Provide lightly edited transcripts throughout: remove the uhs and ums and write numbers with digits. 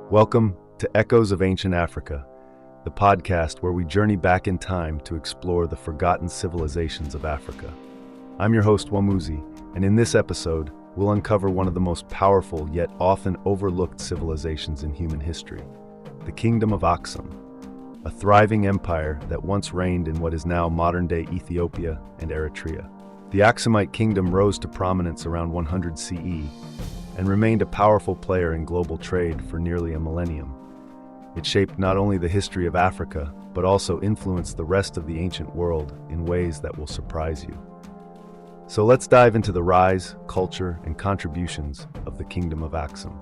Welcome to Echoes of Ancient Africa, the podcast where we journey back in time to explore the forgotten civilizations of Africa. I'm your host, Wamuzi, and in this episode, we'll uncover one of the most powerful yet often overlooked civilizations in human history, the Kingdom of Aksum, a thriving empire that once reigned in what is now modern-day Ethiopia and Eritrea. The Aksumite kingdom rose to prominence around 100 CE, and remained a powerful player in global trade for nearly a millennium. It shaped not only the history of Africa, but also influenced the rest of the ancient world in ways that will surprise you. So let's dive into the rise, culture, and contributions of the Kingdom of Aksum.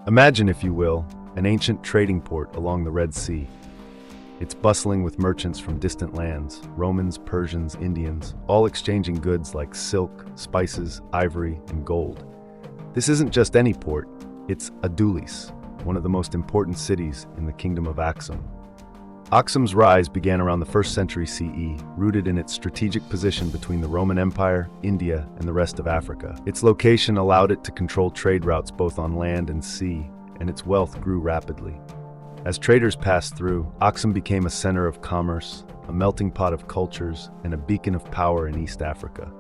Imagine, if you will, an ancient trading port along the Red Sea. It's bustling with merchants from distant lands, Romans, Persians, Indians, all exchanging goods like silk, spices, ivory, and gold. This isn't just any port, it's Adulis, one of the most important cities in the Kingdom of Aksum. Aksum's rise began around the 1st century CE, rooted in its strategic position between the Roman Empire, India, and the rest of Africa. Its location allowed it to control trade routes both on land and sea, and its wealth grew rapidly. As traders passed through, Aksum became a center of commerce, a melting pot of cultures, and a beacon of power in East Africa.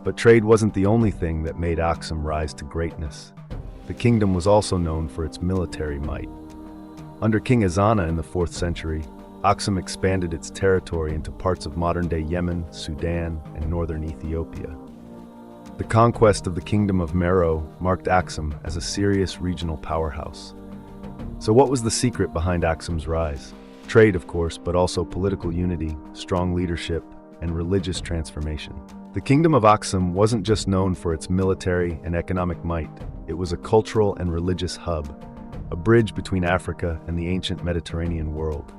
But trade wasn't the only thing that made Aksum rise to greatness. The kingdom was also known for its military might. Under King Ezana in the 4th century, Aksum expanded its territory into parts of modern-day Yemen, Sudan, and northern Ethiopia. The conquest of the Kingdom of Meroe marked Aksum as a serious regional powerhouse. So what was the secret behind Aksum's rise? Trade, of course, but also political unity, strong leadership, and religious transformation. The Kingdom of Aksum wasn't just known for its military and economic might, it was a cultural and religious hub, a bridge between Africa and the ancient Mediterranean world.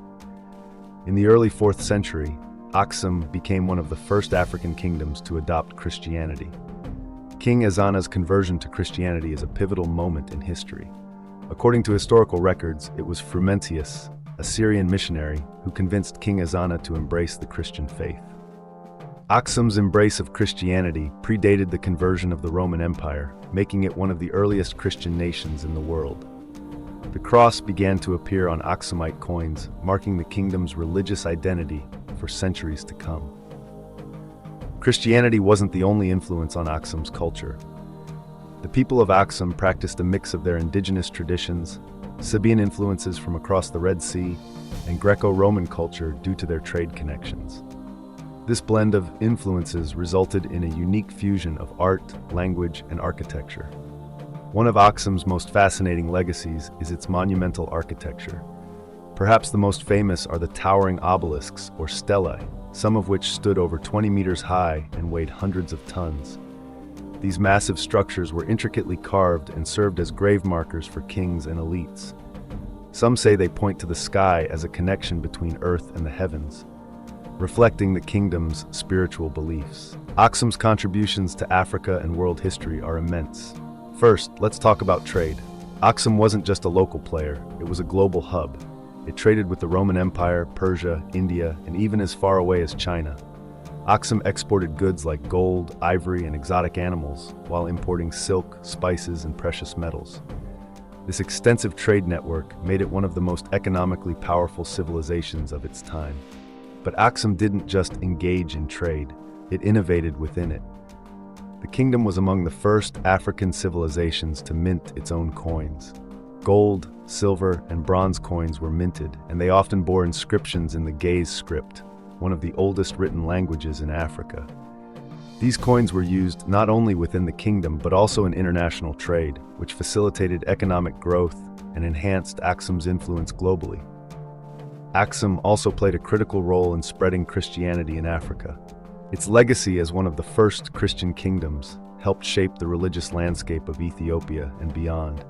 In the early 4th century, Aksum became one of the first African kingdoms to adopt Christianity. King Ezana's conversion to Christianity is a pivotal moment in history. According to historical records, it was Frumentius, a Syrian missionary, who convinced King Ezana to embrace the Christian faith. Aksum's embrace of Christianity predated the conversion of the Roman Empire, making it one of the earliest Christian nations in the world. The cross began to appear on Aksumite coins, marking the kingdom's religious identity for centuries to come. Christianity wasn't the only influence on Aksum's culture. The people of Aksum practiced a mix of their indigenous traditions, Sabaean influences from across the Red Sea, and Greco-Roman culture due to their trade connections. This blend of influences resulted in a unique fusion of art, language, and architecture. One of Aksum's most fascinating legacies is its monumental architecture. Perhaps the most famous are the towering obelisks, or stelae, some of which stood over 20 meters high and weighed hundreds of tons. These massive structures were intricately carved and served as grave markers for kings and elites. Some say they point to the sky as a connection between earth and the heavens, reflecting the kingdom's spiritual beliefs. Aksum's contributions to Africa and world history are immense. First, let's talk about trade. Aksum wasn't just a local player, it was a global hub. It traded with the Roman Empire, Persia, India, and even as far away as China. Aksum exported goods like gold, ivory, and exotic animals, while importing silk, spices, and precious metals. This extensive trade network made it one of the most economically powerful civilizations of its time. But Aksum didn't just engage in trade, it innovated within it. The kingdom was among the first African civilizations to mint its own coins. Gold, silver, and bronze coins were minted, and they often bore inscriptions in the Gaze script, one of the oldest written languages in Africa. These coins were used not only within the kingdom, but also in international trade, which facilitated economic growth and enhanced Aksum's influence globally. Aksum also played a critical role in spreading Christianity in Africa. Its legacy as one of the first Christian kingdoms helped shape the religious landscape of Ethiopia and beyond,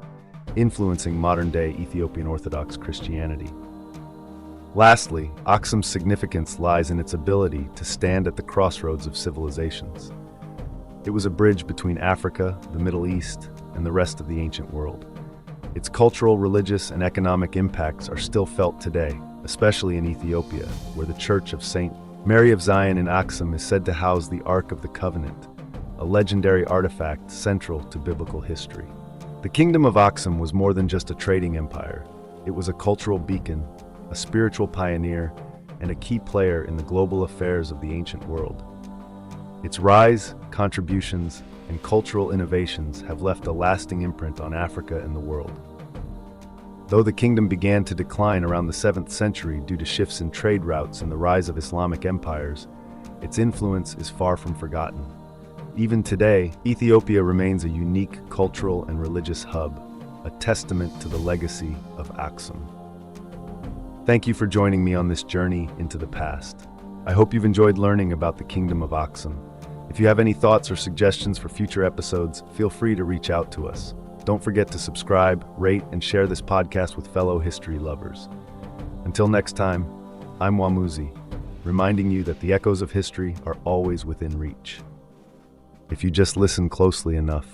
influencing modern-day Ethiopian Orthodox Christianity. Lastly, Aksum's significance lies in its ability to stand at the crossroads of civilizations. It was a bridge between Africa, the Middle East, and the rest of the ancient world. Its cultural, religious, and economic impacts are still felt today, especially in Ethiopia, where the Church of St. Mary of Zion in Aksum is said to house the Ark of the Covenant, a legendary artifact central to biblical history. The Kingdom of Aksum was more than just a trading empire. It was a cultural beacon, a spiritual pioneer, and a key player in the global affairs of the ancient world. Its rise, contributions, and cultural innovations have left a lasting imprint on Africa and the world. Though the kingdom began to decline around the 7th century due to shifts in trade routes and the rise of Islamic empires, its influence is far from forgotten. Even today, Ethiopia remains a unique cultural and religious hub, a testament to the legacy of Aksum. Thank you for joining me on this journey into the past. I hope you've enjoyed learning about the Kingdom of Aksum. If you have any thoughts or suggestions for future episodes, feel free to reach out to us. Don't forget to subscribe, rate, and share this podcast with fellow history lovers. Until next time, I'm Wamuzi, reminding you that the echoes of history are always within reach. If you just listen closely enough,